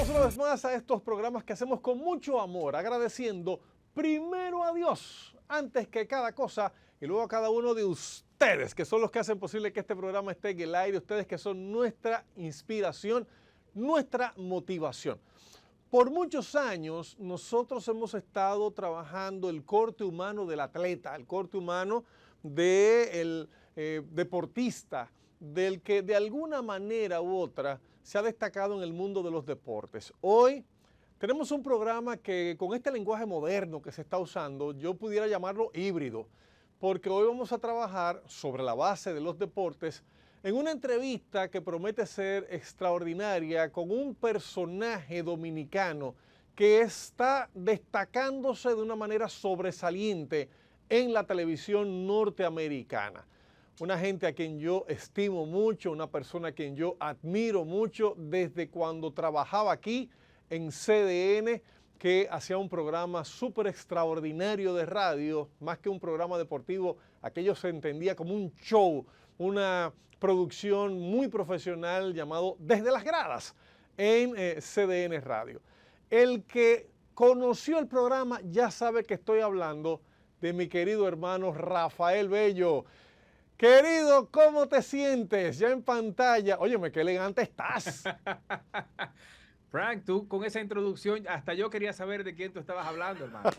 Bienvenidos una vez más a estos programas que hacemos con mucho amor, agradeciendo primero a Dios, antes que cada cosa, y luego a cada uno de ustedes, que son los que hacen posible que este programa esté en el aire, ustedes que son nuestra inspiración, nuestra motivación. Por muchos años nosotros hemos estado trabajando el corte humano del atleta, el corte humano del deportista, del que de alguna manera u otra se ha destacado en el mundo de los deportes. Hoy tenemos un programa que con este lenguaje moderno que se está usando, yo pudiera llamarlo híbrido, porque hoy vamos a trabajar sobre la base de los deportes en una entrevista que promete ser extraordinaria con un personaje dominicano que está destacándose de una manera sobresaliente en la televisión norteamericana. Una gente a quien yo estimo mucho, una persona a quien yo admiro mucho desde cuando trabajaba aquí en CDN, que hacía un programa súper extraordinario de radio, más que un programa deportivo, aquello se entendía como un show, una producción muy profesional llamado Desde las Gradas en CDN Radio. El que conoció el programa ya sabe que estoy hablando de mi querido hermano Rafael Bello. Querido, ¿cómo te sientes? Ya en pantalla. Óyeme, qué elegante estás. Frank, tú con esa introducción, hasta yo quería saber de quién tú estabas hablando, hermano.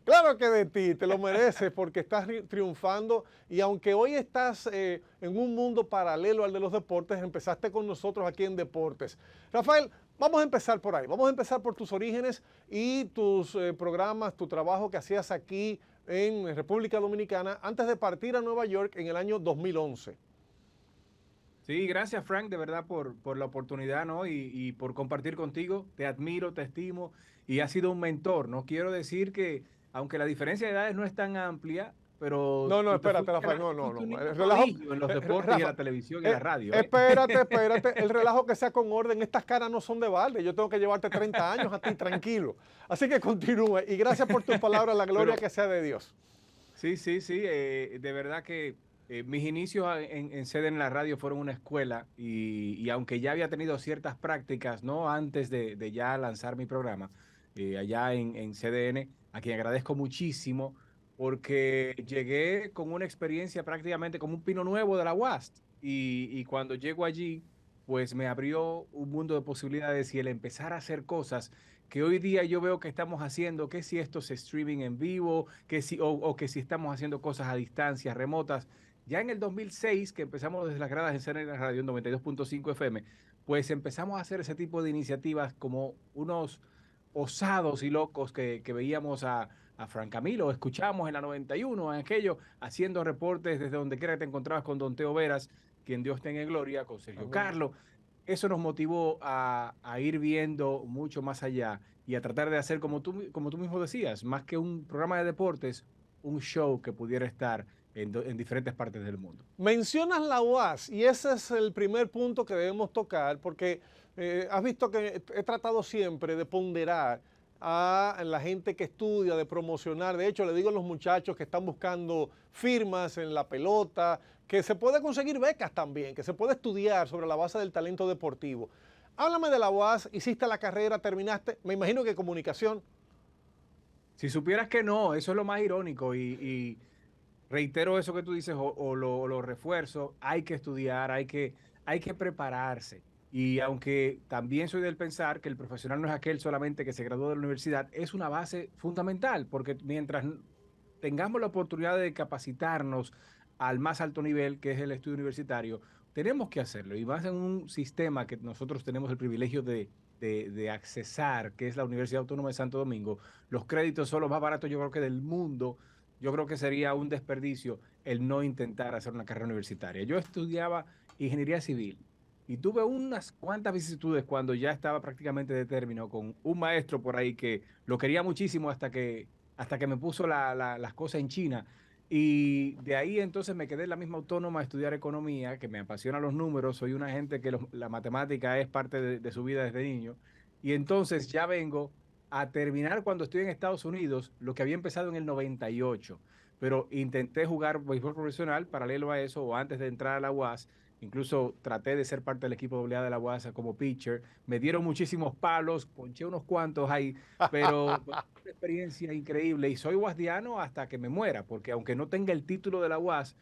Claro que de ti, te lo mereces porque estás triunfando y aunque hoy estás en un mundo paralelo al de los deportes, empezaste con nosotros aquí en Deportes. Rafael, vamos a empezar por ahí, vamos a empezar por tus orígenes y tus programas, tu trabajo que hacías aquí en República Dominicana antes de partir a Nueva York en el año 2011. Sí, gracias, Frank, de verdad por la oportunidad, ¿no? Y por compartir contigo. Te admiro, te estimo y has sido un mentor. No quiero decir que, aunque la diferencia de edades no es tan amplia, pero No, no, tú te espérate, fuiste, Rafael, tú no, no, fuiste un no. niño El relajo, prodigio en los deportes y en Rafa, la televisión y en la radio, ¿eh? espérate, el relajo que sea con orden, estas caras no son de balde, yo tengo que llevarte 30 años a ti, tranquilo. Así que continúe y gracias por tus palabras, la gloria Pero que sea de Dios. sí, sí, sí, de verdad que mis inicios en sede en la radio fueron una escuela y aunque ya había tenido ciertas prácticas, ¿no? Antes de ya lanzar mi programa allá en CDN, a quien agradezco muchísimo porque llegué con una experiencia prácticamente como un pino nuevo de la UAST y cuando llego allí, pues me abrió un mundo de posibilidades y el empezar a hacer cosas que hoy día yo veo que estamos haciendo, que si esto es streaming en vivo, que si, o que si estamos haciendo cosas a distancias remotas. Ya en el 2006, que empezamos desde las gradas en CNN Radio en 92.5 FM, pues empezamos a hacer ese tipo de iniciativas como unos osados y locos que veíamos a Frank Camilo, escuchamos en la 91, en aquello, haciendo reportes desde donde quiera que te encontrabas con Don Teo Veras, quien Dios tenga en gloria, con Sergio Amén. Carlos. Eso nos motivó a ir viendo mucho más allá y a tratar de hacer, como tú mismo decías, más que un programa de deportes, un show que pudiera estar en diferentes partes del mundo. Mencionas la UAS y ese es el primer punto que debemos tocar porque has visto que he tratado siempre de ponderar a la gente que estudia, de promocionar. De hecho, le digo a los muchachos que están buscando firmas en la pelota, que se puede conseguir becas también, que se puede estudiar sobre la base del talento deportivo. Háblame de la UAS, hiciste la carrera, terminaste, me imagino que comunicación. Si supieras que no, eso es lo más irónico y reitero eso que tú dices o lo refuerzo, hay que estudiar, hay que prepararse. Y aunque también soy del pensar que el profesional no es aquel solamente que se graduó de la universidad, es una base fundamental, porque mientras tengamos la oportunidad de capacitarnos al más alto nivel, que es el estudio universitario, tenemos que hacerlo. Y más en un sistema que nosotros tenemos el privilegio de accesar, que es la Universidad Autónoma de Santo Domingo, los créditos son los más baratos, yo creo que del mundo. Yo creo que sería un desperdicio el no intentar hacer una carrera universitaria. Yo estudiaba ingeniería civil y tuve unas cuantas vicisitudes cuando ya estaba prácticamente de término con un maestro por ahí que lo quería muchísimo hasta que me puso las cosas en China. Y de ahí entonces me quedé en la misma autónoma a estudiar economía, que me apasiona los números, soy una gente que la matemática es parte de su vida desde niño. Y entonces ya vengo a terminar cuando estoy en Estados Unidos, lo que había empezado en el 98, pero intenté jugar béisbol profesional paralelo a eso o antes de entrar a la UAS Incluso traté de ser parte del equipo AA de la UASA como pitcher. Me dieron muchísimos palos, ponché unos cuantos ahí, pero fue una experiencia increíble. Y soy guasdiano hasta que me muera, porque aunque no tenga el título de la UAS,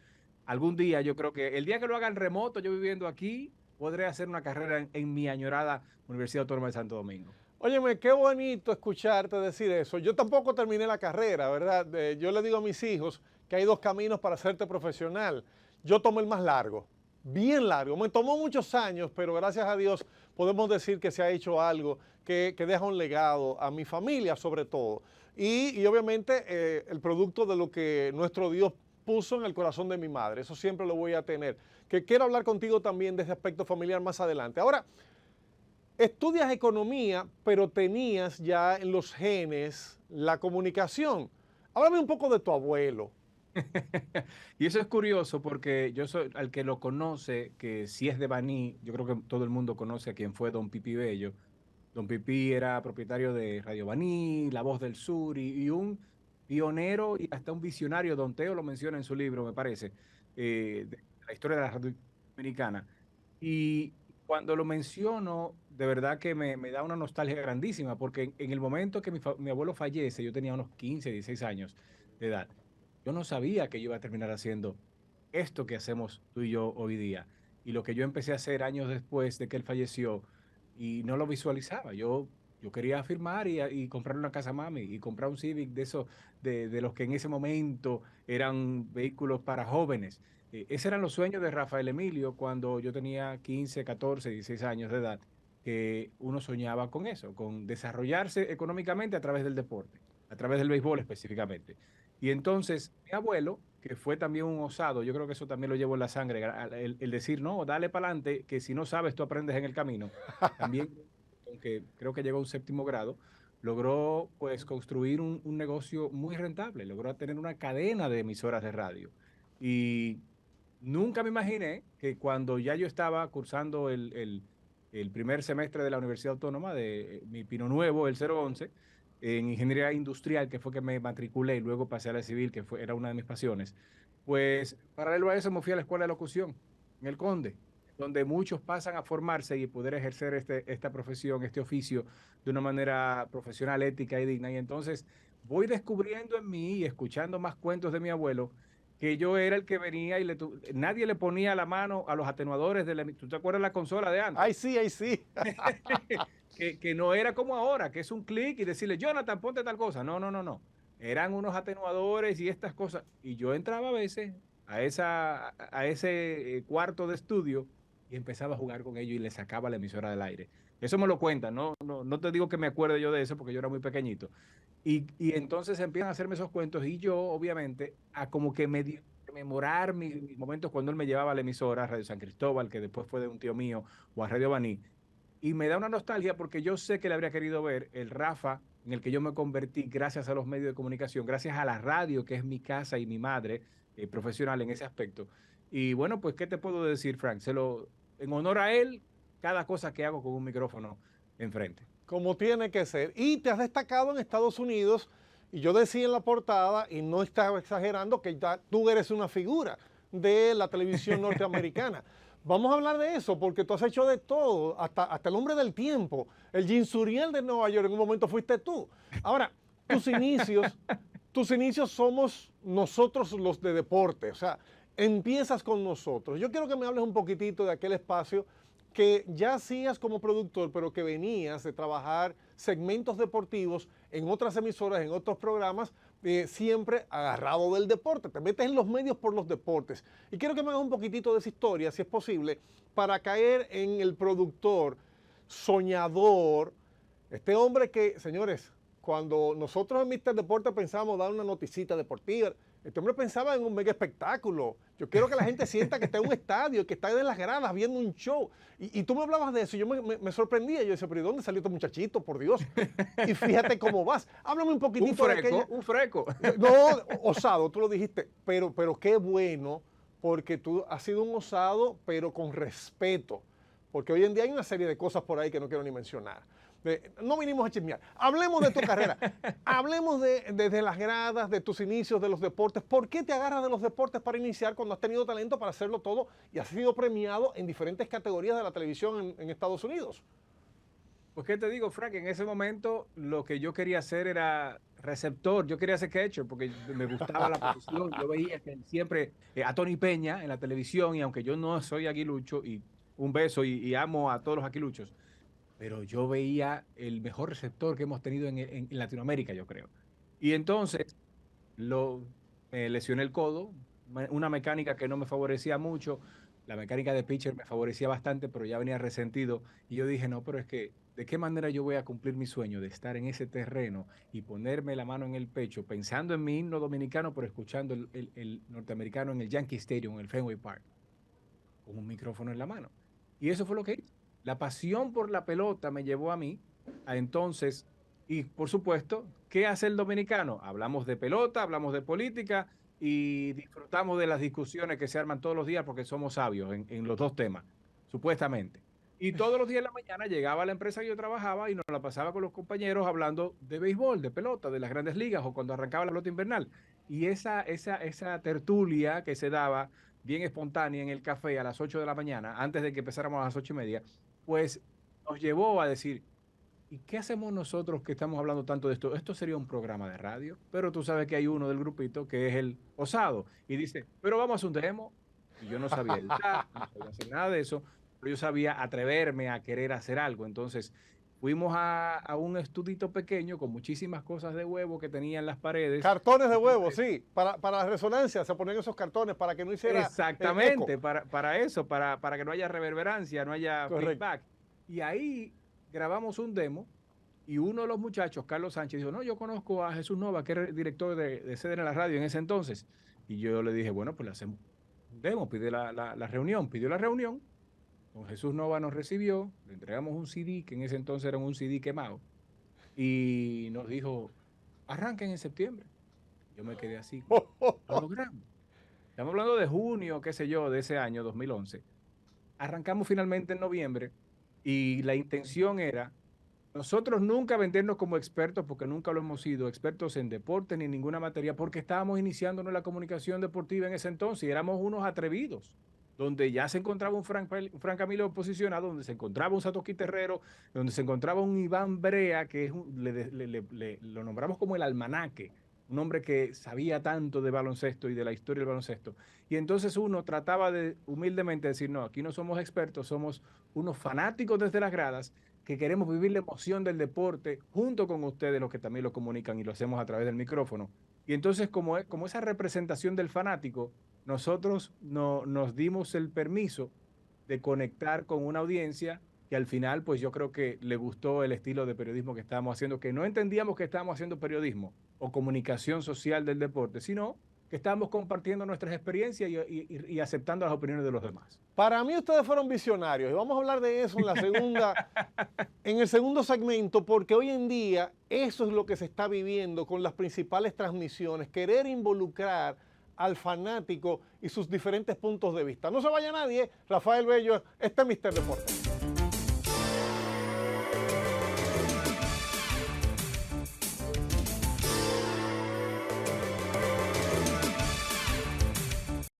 algún día yo creo que el día que lo haga en remoto, yo viviendo aquí, podré hacer una carrera en mi añorada Universidad Autónoma de Santo Domingo. Óyeme, qué bonito escucharte decir eso. Yo tampoco terminé la carrera, ¿verdad? Yo le digo a mis hijos que hay dos caminos para hacerte profesional. Yo tomé el más largo, bien largo. Me tomó muchos años, pero gracias a Dios podemos decir que se ha hecho algo que deja un legado a mi familia sobre todo. Y obviamente el producto de lo que nuestro Dios puso en el corazón de mi madre. Eso siempre lo voy a tener. Que quiero hablar contigo también de ese aspecto familiar más adelante. Ahora, estudias economía, pero tenías ya en los genes la comunicación. Háblame un poco de tu abuelo. Y eso es curioso porque yo soy al que lo conoce, que si es de Baní, yo creo que todo el mundo conoce a quien fue Don Pipi Bello. Don Pipi era propietario de Radio Baní, La Voz del Sur y un pionero y hasta un visionario. Don Teo lo menciona en su libro, me parece, de la historia de la radio dominicana. Y cuando lo menciono, de verdad que me da una nostalgia grandísima, porque en el momento que mi abuelo fallece, yo tenía unos 15, 16 años de edad. Yo no sabía que yo iba a terminar haciendo esto que hacemos tú y yo hoy día. Y lo que yo empecé a hacer años después de que él falleció, y no lo visualizaba. Yo quería firmar y comprar una casa mami y comprar un Civic de esos, de los que en ese momento eran vehículos para jóvenes. Esos eran los sueños de Rafael Emilio cuando yo tenía 15, 14, 16 años de edad, que uno soñaba con eso, con desarrollarse económicamente a través del deporte, a través del béisbol específicamente. Y entonces mi abuelo, que fue también un osado, yo creo que eso también lo llevo en la sangre, el decir, no, dale para adelante, que si no sabes, tú aprendes en el camino. También, aunque creo que llegó a un séptimo grado, logró pues construir un negocio muy rentable, logró tener una cadena de emisoras de radio. Y nunca me imaginé que cuando ya yo estaba cursando el primer semestre de la Universidad Autónoma, de mi Pino Nuevo, el 011, en ingeniería industrial, que fue que me matriculé y luego pasé a la civil, que era una de mis pasiones, pues paralelo a eso me fui a la escuela de locución en el Conde, donde muchos pasan a formarse y poder ejercer esta profesión, este oficio de una manera profesional, ética y digna. Y entonces voy descubriendo en mí y escuchando más cuentos de mi abuelo que yo era el que venía y nadie le ponía la mano a los atenuadores de ¿tú te acuerdas de la consola de antes? Ay, sí, ay, sí. Que no era como ahora, que es un clic y decirle, Jonathan, ponte tal cosa. No, no, no, no. Eran unos atenuadores y estas cosas. Y yo entraba a veces a ese cuarto de estudio y empezaba a jugar con ellos y le sacaba la emisora del aire. Eso me lo cuentan, no te digo que me acuerde yo de eso porque yo era muy pequeñito. Y entonces empiezan a hacerme esos cuentos y yo, obviamente, a como que memorar mis momentos cuando él me llevaba a la emisora, a Radio San Cristóbal, que después fue de un tío mío, o a Radio Baní. Y me da una nostalgia porque yo sé que le habría querido ver el Rafa en el que yo me convertí gracias a los medios de comunicación, gracias a la radio, que es mi casa y mi madre profesional en ese aspecto. Y bueno, pues, ¿qué te puedo decir, Frank? En honor a él, cada cosa que hago con un micrófono enfrente. Como tiene que ser. Y te has destacado en Estados Unidos, y yo decía en la portada, y no estaba exagerando, que ya tú eres una figura de la televisión norteamericana. Vamos a hablar de eso, porque tú has hecho de todo, hasta el hombre del tiempo. El Jim Suriel de Nueva York en un momento fuiste tú. Ahora, tus inicios somos nosotros los de deporte, o sea, empiezas con nosotros. Yo quiero que me hables un poquitito de aquel espacio que ya hacías como productor, pero que venías de trabajar segmentos deportivos en otras emisoras, en otros programas, siempre agarrado del deporte. Te metes en los medios por los deportes. Y quiero que me hagas un poquitito de esa historia, si es posible, para caer en el productor, soñador, este hombre que, señores, cuando nosotros en Mister Deporte pensábamos dar una noticita deportiva, este hombre pensaba en un mega espectáculo. Yo quiero que la gente sienta que está en un estadio, que está en las gradas viendo un show. Y tú me hablabas de eso y yo me sorprendía. Yo decía, pero ¿y dónde salió este muchachito? Por Dios. Y fíjate cómo vas. Háblame un poquitito de aquella... Un freco. No, osado, tú lo dijiste. Pero qué bueno, porque tú has sido un osado, pero con respeto. Porque hoy en día hay una serie de cosas por ahí que no quiero ni mencionar. No vinimos a chismear. Hablemos de tu carrera. Hablemos desde las gradas, de tus inicios, de los deportes. ¿Por qué te agarras de los deportes para iniciar cuando has tenido talento para hacerlo todo y has sido premiado en diferentes categorías de la televisión en Estados Unidos? Pues, ¿qué te digo, Frank? En ese momento lo que yo quería hacer era receptor, yo quería ser catcher porque me gustaba la posición. Yo veía que siempre a Tony Peña en la televisión, y aunque yo no soy aguilucho, y un beso y amo a todos los aguiluchos, pero yo veía el mejor receptor que hemos tenido en Latinoamérica, yo creo. Y entonces me lesioné el codo, una mecánica que no me favorecía mucho. La mecánica de pitcher me favorecía bastante, pero ya venía resentido. Y yo dije, no, pero es que, ¿de qué manera yo voy a cumplir mi sueño de estar en ese terreno y ponerme la mano en el pecho, pensando en mi himno dominicano, pero escuchando el norteamericano en el Yankee Stadium, en el Fenway Park, con un micrófono en la mano? Y eso fue lo que hice. La pasión por la pelota me llevó a mí a entonces, y por supuesto, ¿qué hace el dominicano? Hablamos de pelota, hablamos de política, y disfrutamos de las discusiones que se arman todos los días porque somos sabios en los dos temas, supuestamente. Y todos los días de la mañana llegaba a la empresa que yo trabajaba y nos la pasaba con los compañeros hablando de béisbol, de pelota, de las grandes ligas, o cuando arrancaba la pelota invernal. Y esa tertulia que se daba bien espontánea en el café a las 8 de la mañana, antes de que empezáramos a las 8:30, pues nos llevó a decir, ¿y qué hacemos nosotros que estamos hablando tanto de esto? Esto sería un programa de radio, pero tú sabes que hay uno del grupito que es el osado y dice, pero vamos a hacer un demo. Y yo no sabía editar, no sabía hacer nada de eso, pero yo sabía atreverme a querer hacer algo. Entonces fuimos a un estudito pequeño con muchísimas cosas de huevo que tenía en las paredes. Cartones de huevo, sí. Para la resonancia se ponían esos cartones para que no hiciera exactamente, eco. para eso, para que no haya reverberancia, no haya feedback. Y ahí grabamos un demo y uno de los muchachos, Carlos Sánchez, dijo, no, yo conozco a Jesús Nova, que era el director de CDN en la radio en ese entonces. Y yo le dije, bueno, pues le hacemos un demo, pide la reunión. Pidió la reunión, don Jesús Nova nos recibió, le entregamos un CD, que en ese entonces era un CD quemado, y nos dijo, arranquen en septiembre. Yo me quedé así, lo logramos. Estamos hablando de junio, qué sé yo, de ese año, 2011. Arrancamos finalmente en noviembre. Y la intención era, nosotros nunca vendernos como expertos, porque nunca lo hemos sido, expertos en deporte ni en ninguna materia, porque estábamos iniciándonos en la comunicación deportiva en ese entonces y éramos unos atrevidos, donde ya se encontraba un Frank Camilo posicionado, donde se encontraba un Satoshi Terrero, donde se encontraba un Iván Brea, que es lo nombramos como el almanaque, un hombre que sabía tanto de baloncesto y de la historia del baloncesto. Y entonces uno trataba de humildemente decir, no, aquí no somos expertos, somos unos fanáticos desde las gradas que queremos vivir la emoción del deporte junto con ustedes, los que también lo comunican y lo hacemos a través del micrófono. Y entonces, como esa representación del fanático, nosotros nos dimos el permiso de conectar con una audiencia que al final, pues yo creo que le gustó el estilo de periodismo que estábamos haciendo, que no entendíamos que estábamos haciendo periodismo o comunicación social del deporte, sino que estábamos compartiendo nuestras experiencias y aceptando las opiniones de los demás. Para mí ustedes fueron visionarios y vamos a hablar de eso en el segundo segmento, porque hoy en día eso es lo que se está viviendo con las principales transmisiones, querer involucrar al fanático y sus diferentes puntos de vista. No se vaya nadie, Rafael Bello, este es Mister Deporte.